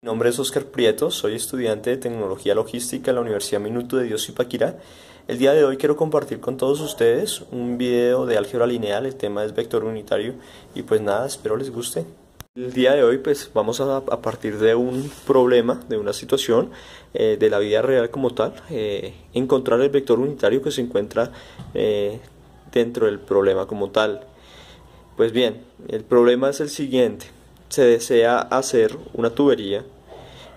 Mi nombre es Oscar Prieto, soy estudiante de Tecnología Logística en la Universidad Minuto de Dios Zipaquirá. El día de hoy quiero compartir con todos ustedes un video de álgebra lineal, el tema es vector unitario y pues nada, espero les guste. El día de hoy pues vamos a partir de un problema, de una situación de la vida real como tal, encontrar el vector unitario que se encuentra dentro del problema como tal. Pues bien, el problema es el siguiente. Se desea hacer una tubería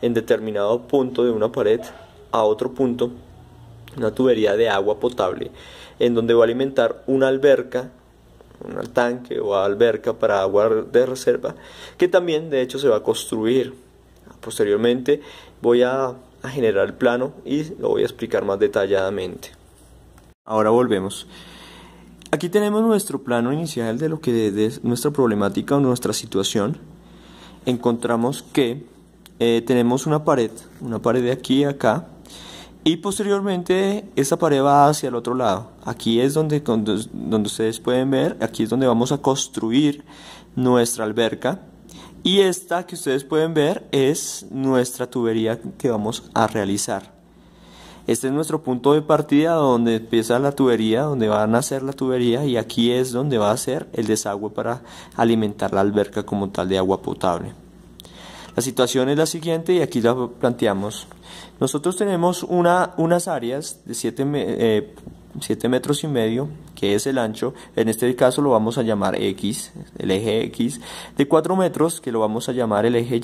en determinado punto de una pared a otro punto, una tubería de agua potable, en donde va a alimentar una alberca, un tanque o alberca para agua de reserva, que también de hecho se va a construir. Posteriormente voy a generar el plano y lo voy a explicar más detalladamente. Ahora volvemos. Aquí tenemos nuestro plano inicial de lo que es nuestra problemática o nuestra situación. Encontramos que tenemos una pared de aquí a acá, y posteriormente esta pared va hacia el otro lado. Aquí es donde ustedes pueden ver, aquí es donde vamos a construir nuestra alberca, y esta que ustedes pueden ver es nuestra tubería que vamos a realizar. Este es nuestro punto de partida donde empieza la tubería, donde va a nacer la tubería, y aquí es donde va a ser el desagüe para alimentar la alberca como tal de agua potable. La situación es la siguiente y aquí la planteamos. Nosotros tenemos unas áreas de 7 metros y medio, que es el ancho, en este caso lo vamos a llamar X, el eje X, de 4 metros, que lo vamos a llamar el eje Y,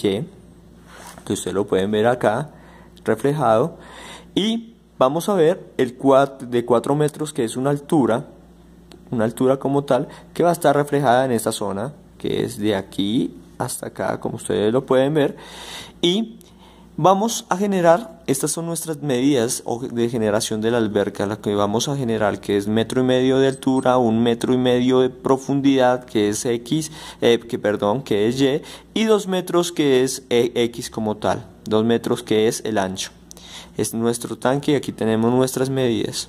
que ustedes lo pueden ver acá reflejado. Y vamos a ver el de 4 metros, que es una altura como tal, que va a estar reflejada en esta zona, que es de aquí hasta acá, como ustedes lo pueden ver. Y vamos a generar, estas son nuestras medidas de generación de la alberca, la que vamos a generar, que es 1,5 metros de altura, 1,5 metros de profundidad, que es X, que es Y, y 2 metros, que es X como tal, 2 metros, que es el ancho. Es nuestro tanque y aquí tenemos nuestras medidas.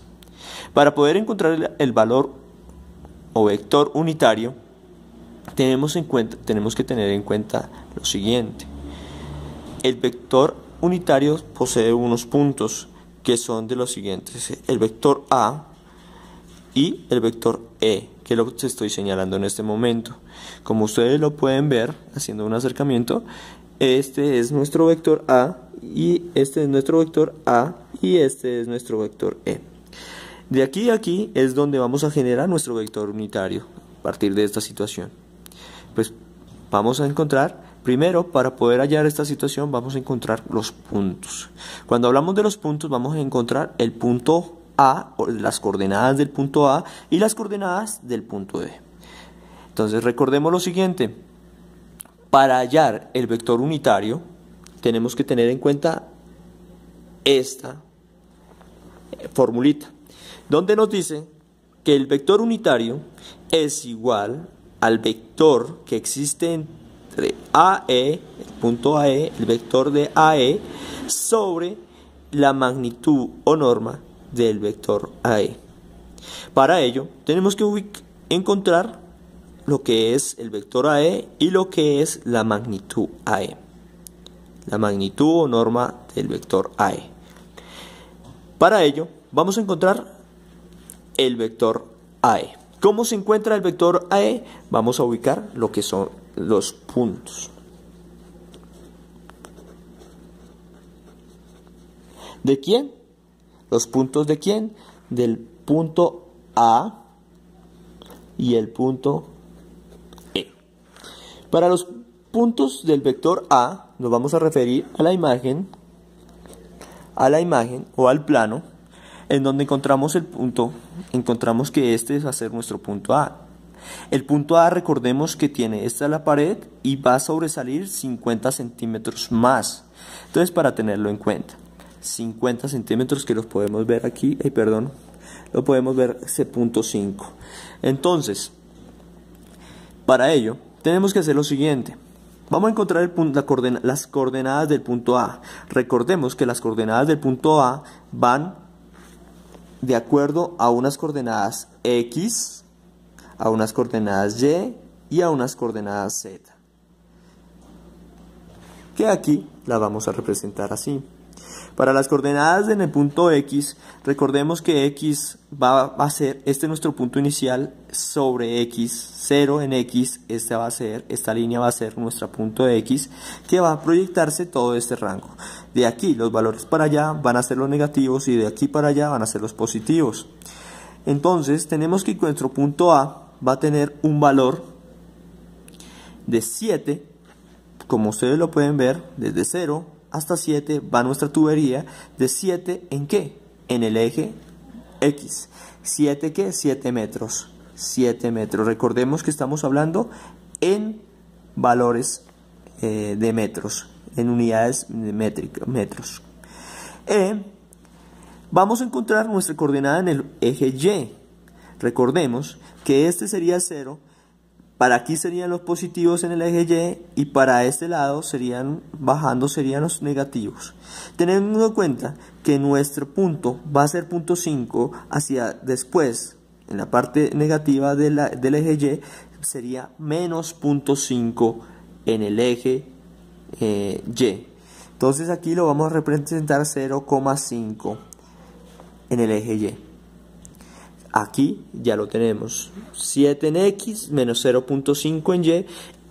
Para poder encontrar el valor o vector unitario, tenemos que tener en cuenta lo siguiente. El vector unitario posee unos puntos que son de los siguientes: el vector A y el vector E, que es lo que estoy señalando en este momento. Como ustedes lo pueden ver haciendo un acercamiento, este es nuestro vector A y este es nuestro vector A y este es nuestro vector E. De aquí a aquí es donde vamos a generar nuestro vector unitario a partir de esta situación. Pues vamos a encontrar, primero, para poder hallar esta situación, vamos a encontrar los puntos. Cuando hablamos de los puntos, vamos a encontrar el punto A, o las coordenadas del punto A y las coordenadas del punto E. Entonces recordemos lo siguiente: para hallar el vector unitario tenemos que tener en cuenta esta formulita, donde nos dice que el vector unitario es igual al vector que existe entre AE, el punto AE, el vector de AE, sobre la magnitud o norma del vector AE. Para ello tenemos que encontrar lo que es el vector AE y lo que es la magnitud AE. La magnitud o norma del vector AE. Para ello vamos a encontrar el vector AE. ¿Cómo se encuentra el vector AE? Vamos a ubicar lo que son los puntos. ¿De quién? ¿Los puntos de quién? Del punto A y el punto E. Para los puntos del vector A nos vamos a referir a la imagen o al plano, en donde encontramos el punto, encontramos que este va a ser nuestro punto A. El punto A, recordemos que tiene esta la pared y va a sobresalir 50 centímetros más. Entonces, para tenerlo en cuenta, 50 centímetros, que los podemos ver aquí, lo podemos ver ese punto 5. Entonces, para ello, tenemos que hacer lo siguiente. Vamos a encontrar las coordenadas del punto A. Recordemos que las coordenadas del punto A van de acuerdo a unas coordenadas X, a unas coordenadas Y y a unas coordenadas Z. que aquí la vamos a representar así. Para las coordenadas en el punto X, recordemos que X va a ser, este es nuestro punto inicial sobre X, 0 en X, esta línea va a ser nuestro punto X, que va a proyectarse todo este rango. De aquí los valores para allá van a ser los negativos y de aquí para allá van a ser los positivos. Entonces tenemos que nuestro punto A va a tener un valor de 7, como ustedes lo pueden ver, desde 0 hasta 7 va nuestra tubería. ¿De 7 en qué? En el eje X. ¿7 qué? 7 metros. 7 metros. Recordemos que estamos hablando en valores de metros, en unidades métricas, metros. Vamos a encontrar nuestra coordenada en el eje Y. Recordemos que este sería 0. Para aquí serían los positivos en el eje Y y para este lado serían los negativos. Teniendo en cuenta que nuestro punto va a ser punto 5 hacia después, en la parte negativa del eje Y, sería menos punto 5 en el eje Y. Entonces aquí lo vamos a representar 0,5 en el eje Y. Aquí ya lo tenemos, 7 en X menos 0.5 en Y,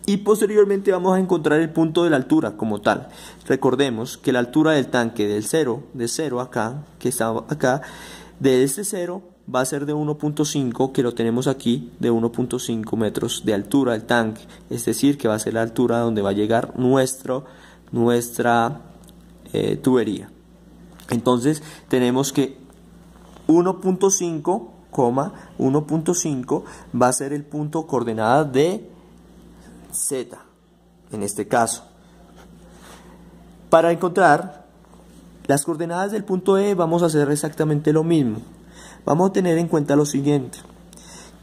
y posteriormente vamos a encontrar el punto de la altura como tal. Recordemos que la altura del tanque de 0 acá, que está acá, de este 0 va a ser de 1.5, que lo tenemos aquí, de 1.5 metros de altura del tanque, es decir, que va a ser la altura donde va a llegar nuestra tubería. Entonces tenemos que 1.5 va a ser el punto coordenada de Z, en este caso. Para encontrar las coordenadas del punto E vamos a hacer exactamente lo mismo. Vamos a tener en cuenta lo siguiente,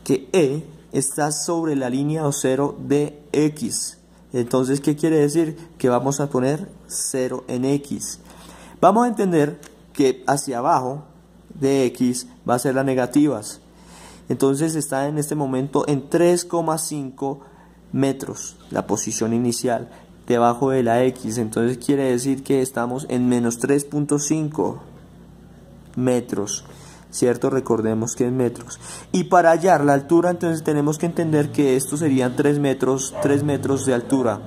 que E está sobre la línea o 0 de X. Entonces, ¿qué quiere decir? Que vamos a poner 0 en X. Vamos a entender que hacia abajo de X va a ser las negativas. Entonces está en este momento en 3,5 metros la posición inicial debajo de la X. Entonces quiere decir que estamos en menos 3.5 metros, ¿cierto? Recordemos que es metros. Y para hallar la altura, entonces tenemos que entender que esto serían 3 metros de altura.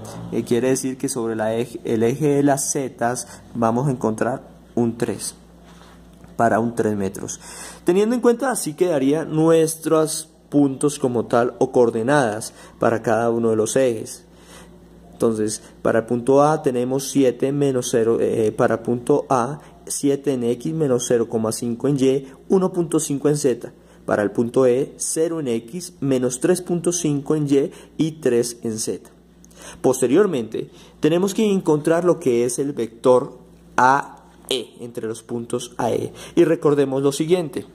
Quiere decir que sobre el eje de las zetas vamos a encontrar un 3. Para un 3 metros. Teniendo en cuenta, así quedarían nuestros puntos como tal o coordenadas para cada uno de los ejes. Entonces, para el punto A tenemos 7 menos 0, para el punto A 7 en X menos 0,5 en Y, 1.5 en Z. Para el punto E, 0 en X menos 3.5 en Y y 3 en Z. Posteriormente, tenemos que encontrar lo que es el vector AE entre los puntos AE. Y recordemos lo siguiente.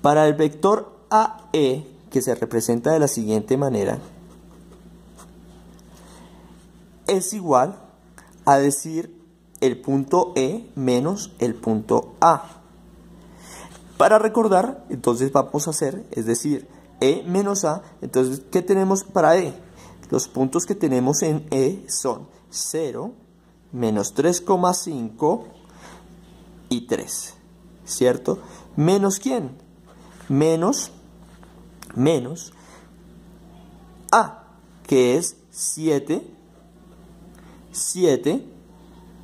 Para el vector AE, que se representa de la siguiente manera, es igual a decir el punto E menos el punto A. Para recordar, entonces vamos a hacer, es decir, E menos A. Entonces, ¿qué tenemos para E? Los puntos que tenemos en E son 0, menos 3,5 y 3, ¿cierto? ¿Menos quién? Menos A, que es 7,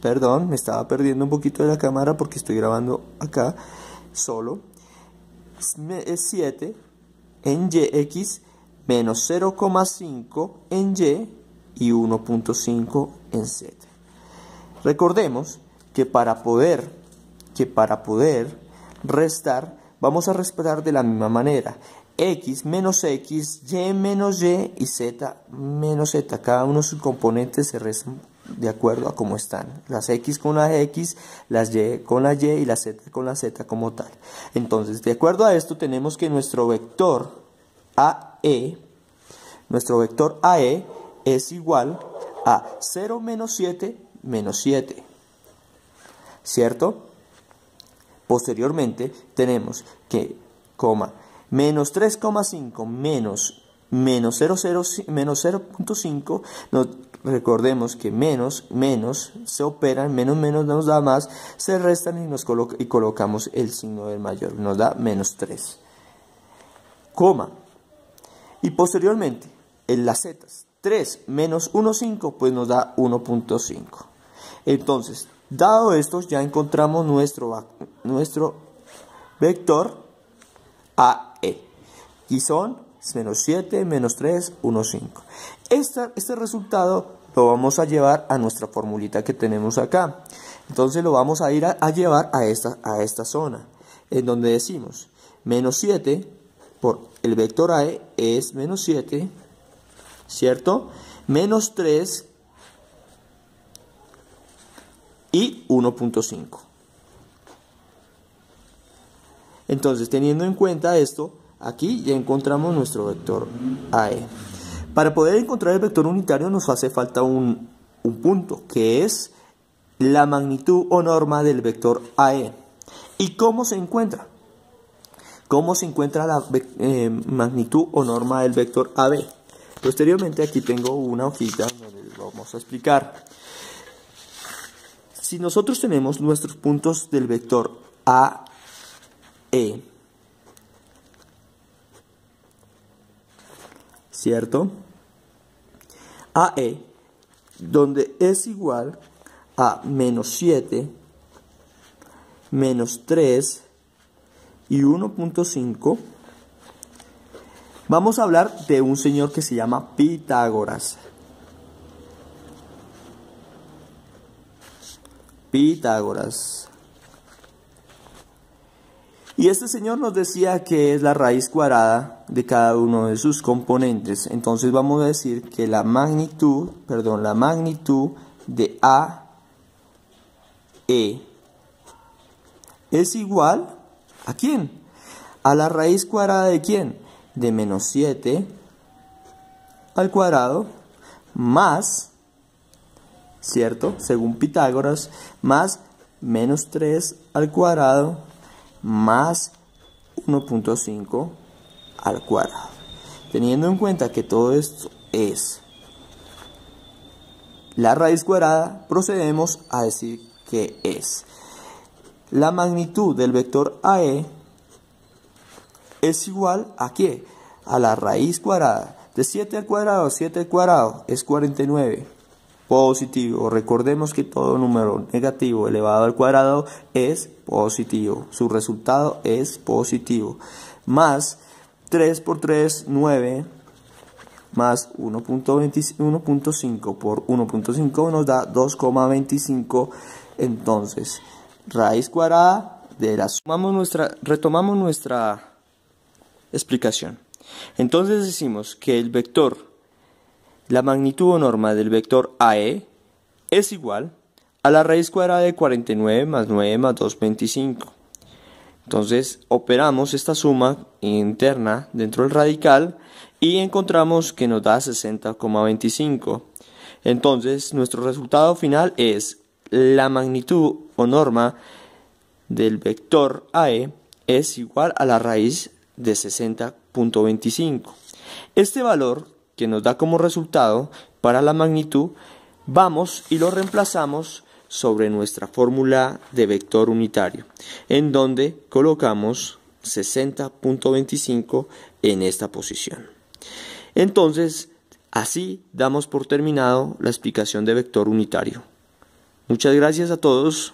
perdón, me estaba perdiendo un poquito de la cámara porque estoy grabando acá solo, es 7 en X menos 0,5 en Y 1.5 en Z. Recordemos que para poder restar, vamos a restar de la misma manera. X menos X, Y menos Y y Z menos Z. Cada uno de sus componentes se restan de acuerdo a cómo están. Las X con las X, las Y con la Y y la Z con la Z como tal. Entonces, de acuerdo a esto, tenemos que nuestro vector AE es igual a 0 menos 7 menos 7, ¿cierto? Posteriormente tenemos que, menos 3,5 menos menos 0.5, recordemos que menos se operan, menos nos da más, se restan y colocamos el signo del mayor, nos da menos 3, coma, y posteriormente en las zetas, 3 menos 1,5 pues nos da 1.5. Entonces, dado esto, ya encontramos nuestro vector AE, y son menos 7, menos 3, 1, 5. Este resultado lo vamos a llevar a nuestra formulita que tenemos acá. Entonces lo vamos a ir a llevar a esta zona, en donde decimos menos 7 por el vector AE es menos 7, ¿cierto? Menos 3 y 1.5. Entonces, teniendo en cuenta esto, aquí ya encontramos nuestro vector AE. Para poder encontrar el vector unitario nos hace falta un punto, que es la magnitud o norma del vector AE. ¿Y cómo se encuentra? ¿Cómo se encuentra la magnitud o norma del vector AB? Posteriormente aquí tengo una hojita donde lo vamos a explicar. Si nosotros tenemos nuestros puntos del vector AE, ¿cierto? AE, donde es igual a menos 7, menos 3 y 1.5, vamos a hablar de un señor que se llama Pitágoras. Y este señor nos decía que es la raíz cuadrada de cada uno de sus componentes. Entonces vamos a decir que la magnitud de AE es igual ¿a quién? A la raíz cuadrada de ¿quién? De menos 7 al cuadrado más, ¿cierto? Según Pitágoras, más menos 3 al cuadrado más 1.5 al cuadrado. Teniendo en cuenta que todo esto es la raíz cuadrada, procedemos a decir que es la magnitud del vector AE es igual ¿a qué? A la raíz cuadrada de 7 al cuadrado es 49. Positivo. Recordemos que todo número negativo elevado al cuadrado es positivo. Su resultado es positivo. Más 3 por 3, 9. Más 1.5 por 1.5 nos da 2,25. Entonces, raíz cuadrada de la suma. Retomamos nuestra explicación. Entonces decimos que el vector, la magnitud o norma del vector AE es igual a la raíz cuadrada de 49 más 9 más 2, 25. Entonces operamos esta suma interna dentro del radical y encontramos que nos da 60,25. Entonces nuestro resultado final es la magnitud o norma del vector AE es igual a la raíz de 60,25. Este valor que nos da como resultado para la magnitud, vamos y lo reemplazamos sobre nuestra fórmula de vector unitario, en donde colocamos 60,25 en esta posición. Entonces, así damos por terminado la explicación de vector unitario. Muchas gracias a todos.